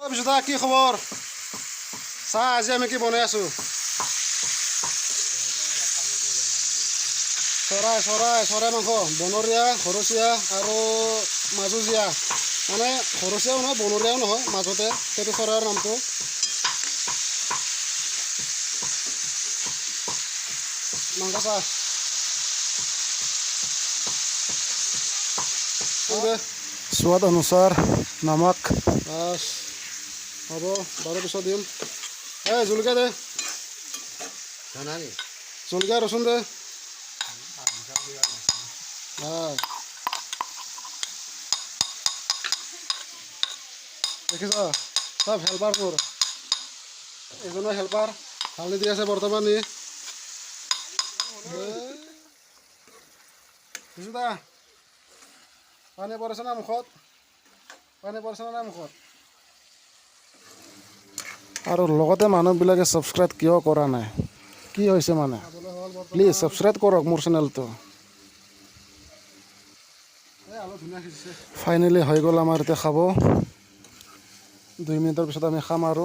বিশুদা কি খবৰ? চাহ আজি আমি কি বনাই আছো? চৰাই মাংস বনৰীয়া, ঘৰচীয়া আৰু মাজুজীয়া, মানে ঘৰচীয়াও নহয় বনৰীয়াও নহয়, মাজতে সেইটো চৰাইৰ নামটো। মাংস চাহ स्वाद अनुसार नमक बस হ'ব বাৰু পিছত দিম। জলকীয়া দে, জলকীয়া ৰচুন দে। দেখিছ চব হেল্পাৰ মোৰ, এজনৰ হেল্পাৰ হালধি দি আছে বৰ্তমান। নি বিশুদা পানী পৰিছে না মুখত, পানী পৰিছে না মুখত। আৰু লগতে মানুহবিলাকে ছাবস্ক্ৰাইব কিয় কৰা নাই, কি হৈছে মানে? প্লিজ ছাবস্ক্ৰাইব কৰক মোৰ চেনেলটো। ফাইনেলি হৈ গ'ল আমাৰ এতিয়া খাব। 2 মিনিটৰ পিছত আমি খাম আৰু।